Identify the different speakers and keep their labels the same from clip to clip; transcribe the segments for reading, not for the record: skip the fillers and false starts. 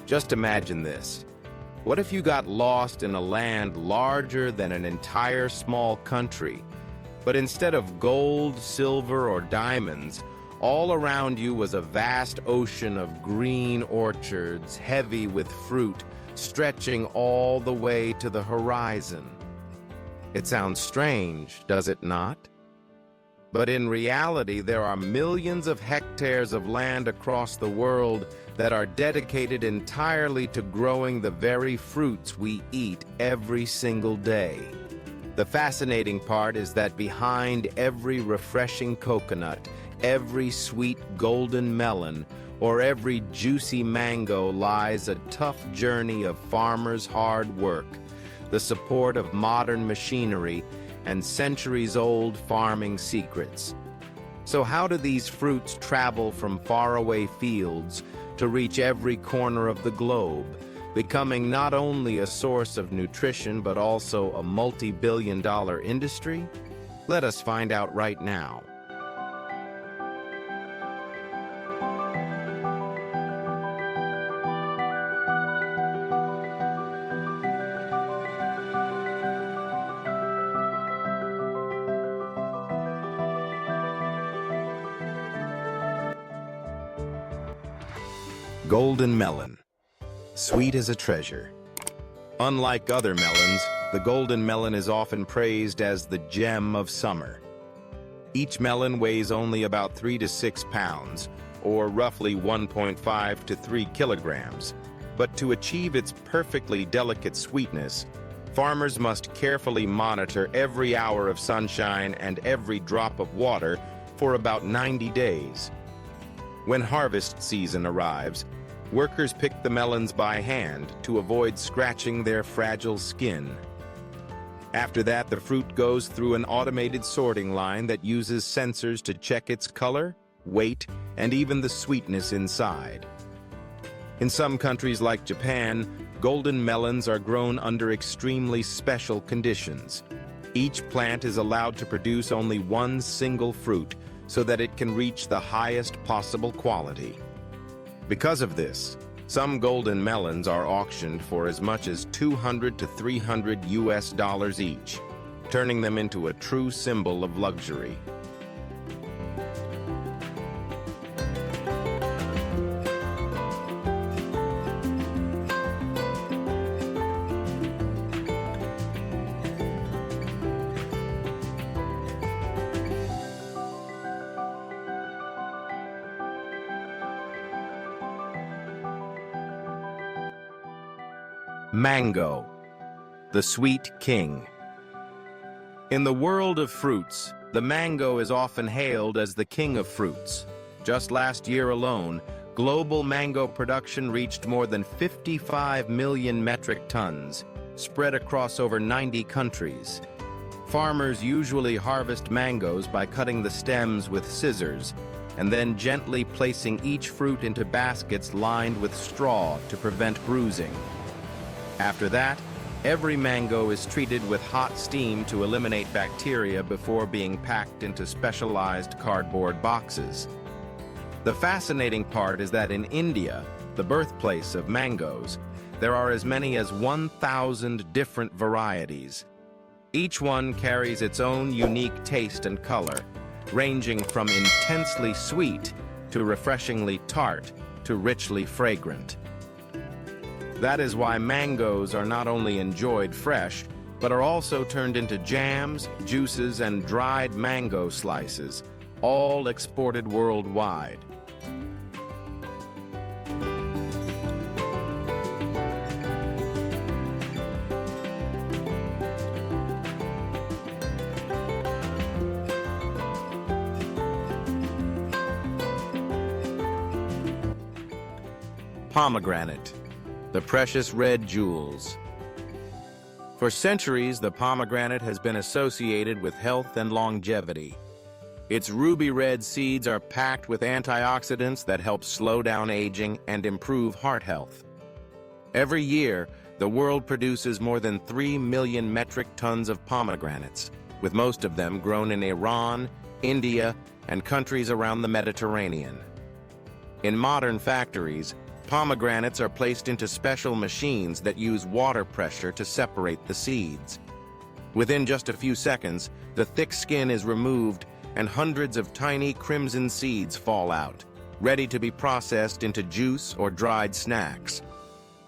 Speaker 1: Just imagine this. What if you got lost in a land larger than an entire small country, but instead of gold, silver, or diamonds, all around you was a vast ocean of green orchards, heavy with fruit, stretching all the way to the horizon? It sounds strange, does it not? But in reality, there are millions of hectares of land across the world that are dedicated entirely to growing the very fruits we eat every single day. The fascinating part is that behind every refreshing coconut, every sweet golden melon, or every juicy mango lies a tough journey of farmers' hard work, the support of modern machinery, and centuries-old farming secrets. So how do these fruits travel from faraway fields to reach every corner of the globe, becoming not only a source of nutrition but also a multi-billion-dollar industry? Let us find out right now. Golden melon. Sweet as a treasure. Unlike other melons, the golden melon is often praised as the gem of summer. Each melon weighs only about 3 to 6 pounds, or roughly 1.5 to 3 kilograms. But to achieve its perfectly delicate sweetness, farmers must carefully monitor every hour of sunshine and every drop of water for about 90 days. When harvest season arrives, workers pick the melons by hand to avoid scratching their fragile skin. After that, the fruit goes through an automated sorting line that uses sensors to check its color, weight, and even the sweetness inside. In some countries like Japan, golden melons are grown under extremely special conditions. Each plant is allowed to produce only one single fruit, so that it can reach the highest possible quality. Because of this, some golden melons are auctioned for as much as $200 to $300 each, turning them into a true symbol of luxury. Mango, the sweet king. In the world of fruits, the mango is often hailed as the king of fruits. Just last year alone, global mango production reached more than 55 million metric tons, spread across over 90 countries. Farmers usually harvest mangoes by cutting the stems with scissors, and then gently placing each fruit into baskets lined with straw to prevent bruising. After that, every mango is treated with hot steam to eliminate bacteria before being packed into specialized cardboard boxes. The fascinating part is that in India, the birthplace of mangoes, there are as many as 1,000 different varieties. Each one carries its own unique taste and color, ranging from intensely sweet to refreshingly tart to richly fragrant. That is why mangoes are not only enjoyed fresh, but are also turned into jams, juices, and dried mango slices, all exported worldwide. Pomegranate, the precious red jewels. For centuries, the pomegranate has been associated with health and longevity. Its ruby red seeds are packed with antioxidants that help slow down aging and improve heart health. Every year, the world produces more than 3 million metric tons of pomegranates, with most of them grown in Iran, India, and countries around the Mediterranean. In modern factories, Pomegranates are placed into special machines that use water pressure to separate the seeds. Within just a few seconds, the thick skin is removed and hundreds of tiny crimson seeds fall out, ready to be processed into juice or dried snacks.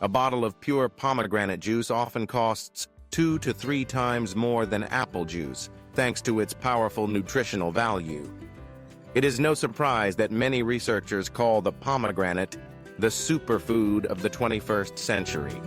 Speaker 1: A bottle of pure pomegranate juice often costs 2 to 3 times more than apple juice, thanks to its powerful nutritional value. It is no surprise that many researchers call the pomegranate the superfood of the 21st century.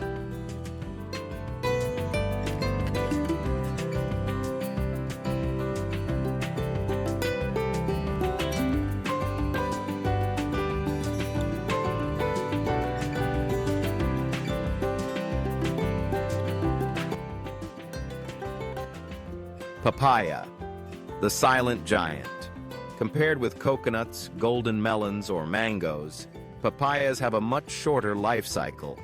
Speaker 1: Papaya, the silent giant. Compared with coconuts, golden melons, or mangoes, papayas have a much shorter life cycle.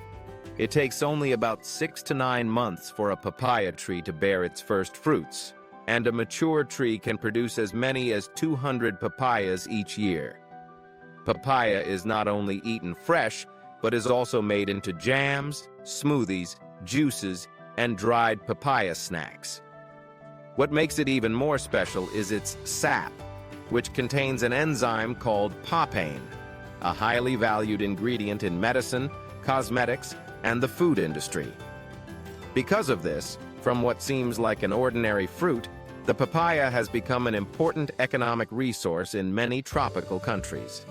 Speaker 1: It takes only about 6 to 9 months for a papaya tree to bear its first fruits, and a mature tree can produce as many as 200 papayas each year. Papaya is not only eaten fresh, but is also made into jams, smoothies, juices, and dried papaya snacks. What makes it even more special is its sap, which contains an enzyme called papain, a highly valued ingredient in medicine, cosmetics, and the food industry. Because of this, from what seems like an ordinary fruit, the papaya has become an important economic resource in many tropical countries.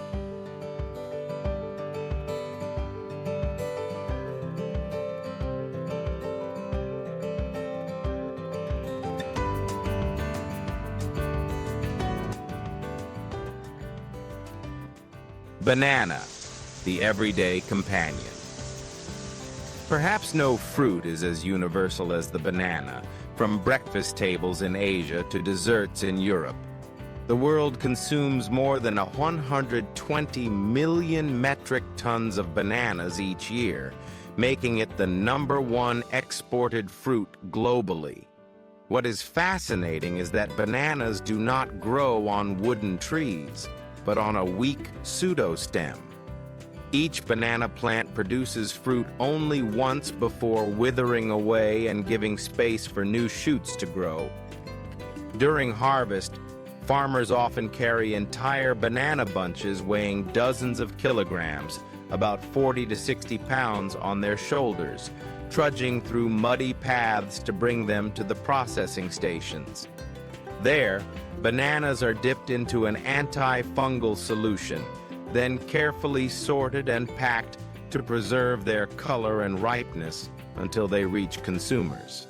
Speaker 1: Banana, the everyday companion. Perhaps no fruit is as universal as the banana, from breakfast tables in Asia to desserts in Europe. The world consumes more than 120 million metric tons of bananas each year, making it the #1 exported fruit globally. What is fascinating is that bananas do not grow on wooden trees, but on a weak pseudostem. Each banana plant produces fruit only once before withering away and giving space for new shoots to grow. During harvest, farmers often carry entire banana bunches weighing dozens of kilograms, about 40 to 60 pounds, on their shoulders, trudging through muddy paths to bring them to the processing stations. There, bananas are dipped into an anti-fungal solution, then carefully sorted and packed to preserve their color and ripeness until they reach consumers.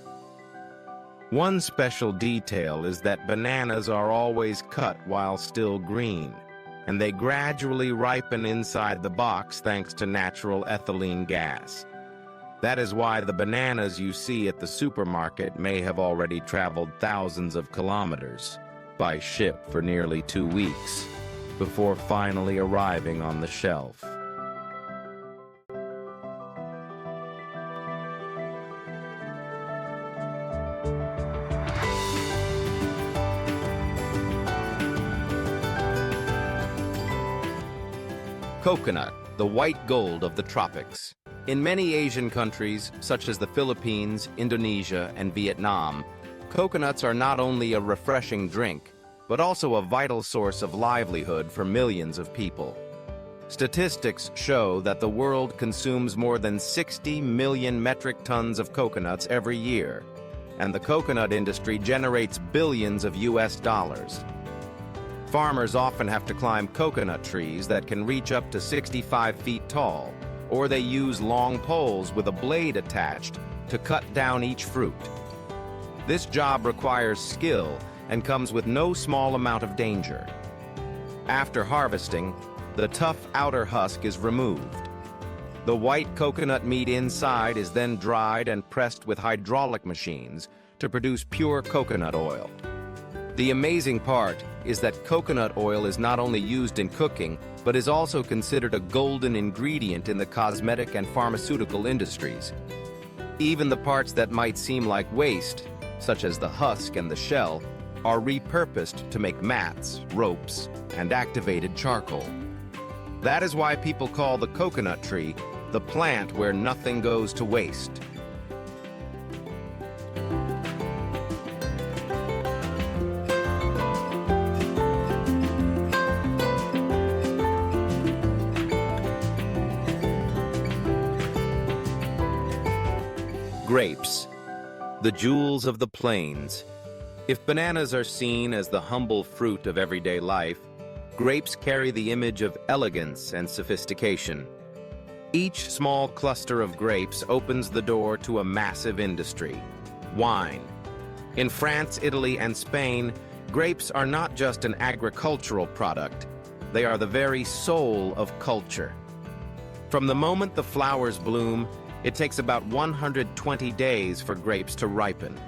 Speaker 1: One special detail is that bananas are always cut while still green, and they gradually ripen inside the box thanks to natural ethylene gas. That is why the bananas you see at the supermarket may have already traveled thousands of kilometers by ship for nearly 2 weeks before finally arriving on the shelf. Coconut, the white gold of the tropics. In many Asian countries, such as the Philippines, Indonesia, and Vietnam, coconuts are not only a refreshing drink, but also a vital source of livelihood for millions of people. Statistics show that the world consumes more than 60 million metric tons of coconuts every year, and the coconut industry generates billions of US dollars. Farmers often have to climb coconut trees that can reach up to 65 feet tall, or they use long poles with a blade attached to cut down each fruit. This job requires skill and comes with no small amount of danger. After harvesting, the tough outer husk is removed. The white coconut meat inside is then dried and pressed with hydraulic machines to produce pure coconut oil. The amazing part is that coconut oil is not only used in cooking, but is also considered a golden ingredient in the cosmetic and pharmaceutical industries. Even the parts that might seem like waste, such as the husk and the shell, are repurposed to make mats, ropes, and activated charcoal. That is why people call the coconut tree the plant where nothing goes to waste. Grapes, the jewels of the plains. If bananas are seen as the humble fruit of everyday life, grapes carry the image of elegance and sophistication. Each small cluster of grapes opens the door to a massive industry: wine. In France, Italy, and Spain, grapes are not just an agricultural product, they are the very soul of culture. From the moment the flowers bloom, it takes about 120 days for grapes to ripen.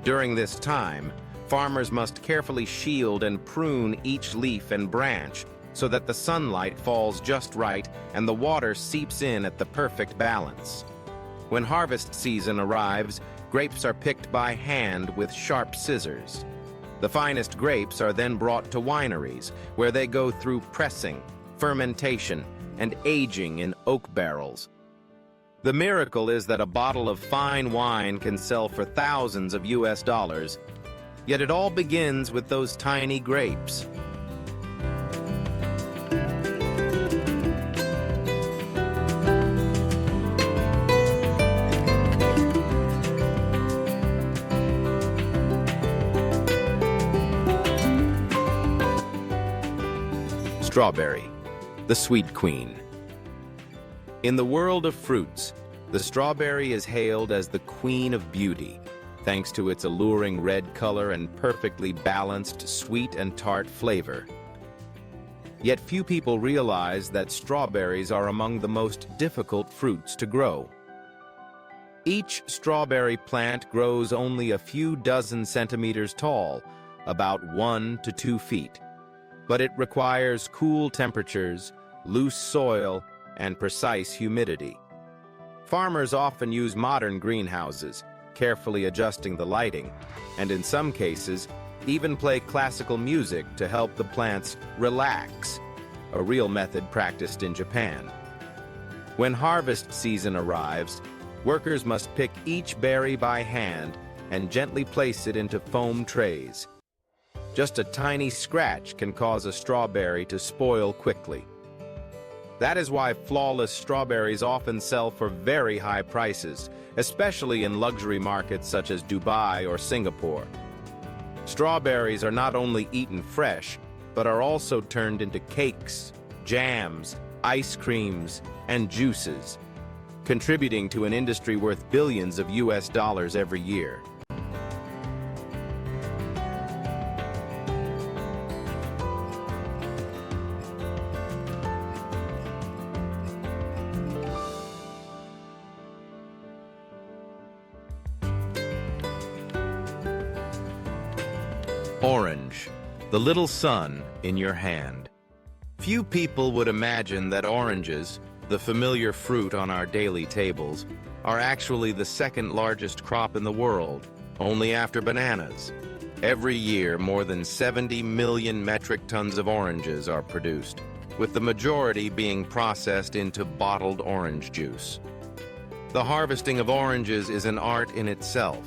Speaker 1: During this time, farmers must carefully shield and prune each leaf and branch so that the sunlight falls just right and the water seeps in at the perfect balance. When harvest season arrives, grapes are picked by hand with sharp scissors. The finest grapes are then brought to wineries, where they go through pressing, fermentation, and aging in oak barrels. The miracle is that a bottle of fine wine can sell for thousands of US dollars, yet it all begins with those tiny grapes. Strawberry, the sweet queen. In the world of fruits, the strawberry is hailed as the queen of beauty, thanks to its alluring red color and perfectly balanced sweet and tart flavor. Yet few people realize that strawberries are among the most difficult fruits to grow. Each strawberry plant grows only a few dozen centimeters tall, about 1 to 2 feet. But it requires cool temperatures, loose soil, and precise humidity. Farmers often use modern greenhouses, carefully adjusting the lighting, and in some cases, even play classical music to help the plants relax, a real method practiced in Japan. When harvest season arrives, workers must pick each berry by hand and gently place it into foam trays. Just a tiny scratch can cause a strawberry to spoil quickly. That is why flawless strawberries often sell for very high prices, especially in luxury markets such as Dubai or Singapore. Strawberries are not only eaten fresh, but are also turned into cakes, jams, ice creams, and juices, contributing to an industry worth billions of US dollars every year. Orange, the little sun in your hand. Few people would imagine that oranges, the familiar fruit on our daily tables, are actually the second largest crop in the world, only after bananas. Every year, more than 70 million metric tons of oranges are produced, with the majority being processed into bottled orange juice. The harvesting of oranges is an art in itself.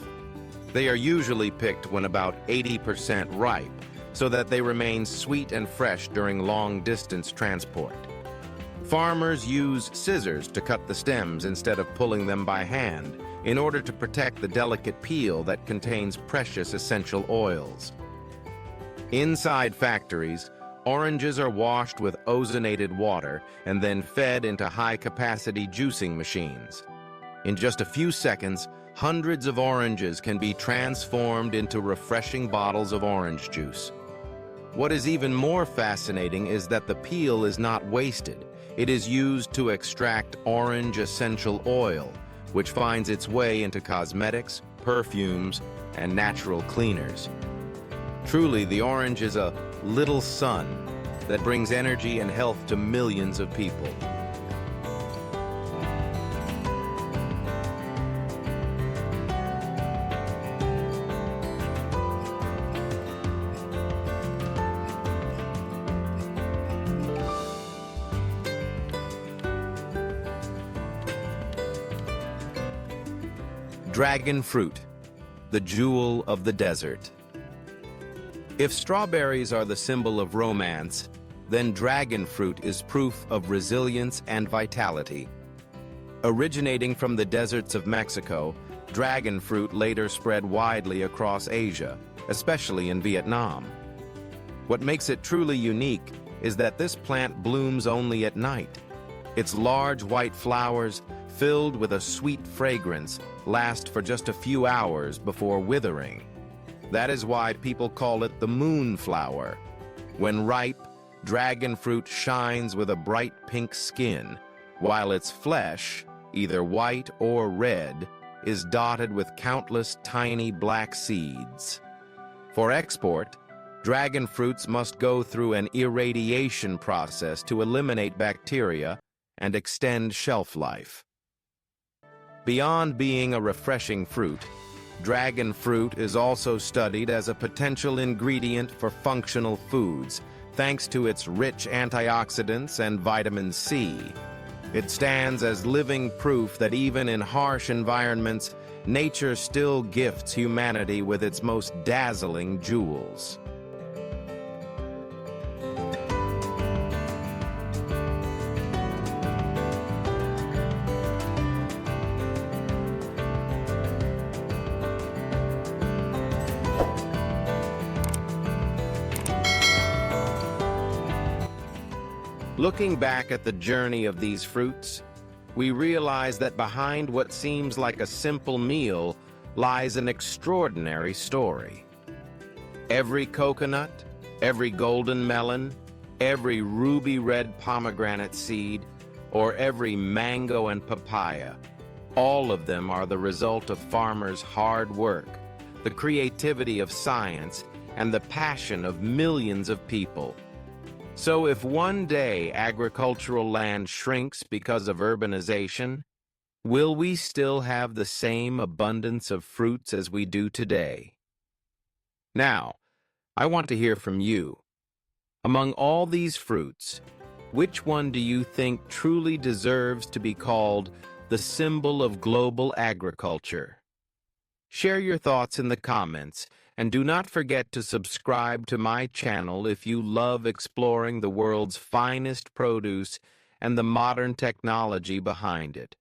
Speaker 1: They are usually picked when about 80% ripe, so that they remain sweet and fresh during long-distance transport. Farmers use scissors to cut the stems instead of pulling them by hand, in order to protect the delicate peel that contains precious essential oils. Inside factories, oranges are washed with ozonated water and then fed into high-capacity juicing machines. In just a few seconds, hundreds of oranges can be transformed into refreshing bottles of orange juice. What is even more fascinating is that the peel is not wasted. It is used to extract orange essential oil, which finds its way into cosmetics, perfumes, and natural cleaners. Truly, the orange is a little sun that brings energy and health to millions of people. Dragon fruit, the jewel of the desert. If strawberries are the symbol of romance, then dragon fruit is proof of resilience and vitality. Originating from the deserts of Mexico, dragon fruit later spread widely across Asia, especially in Vietnam. What makes it truly unique is that this plant blooms only at night. Its large white flowers, filled with a sweet fragrance, last for just a few hours before withering. That is why people call it the moonflower. When ripe, dragon fruit shines with a bright pink skin, while its flesh, either white or red, is dotted with countless tiny black seeds. For export, dragon fruits must go through an irradiation process to eliminate bacteria and extend shelf life. Beyond being a refreshing fruit, dragon fruit is also studied as a potential ingredient for functional foods, thanks to its rich antioxidants and vitamin C. It stands as living proof that even in harsh environments, nature still gifts humanity with its most dazzling jewels. Looking back at the journey of these fruits, we realize that behind what seems like a simple meal lies an extraordinary story. Every coconut, every golden melon, every ruby red pomegranate seed, or every mango and papaya, all of them are the result of farmers' hard work, the creativity of science, and the passion of millions of people. So if one day agricultural land shrinks because of urbanization, will we still have the same abundance of fruits as we do today? Now, I want to hear from you. Among all these fruits, which one do you think truly deserves to be called the symbol of global agriculture? Share your thoughts in the comments, and do not forget to subscribe to my channel if you love exploring the world's finest produce and the modern technology behind it.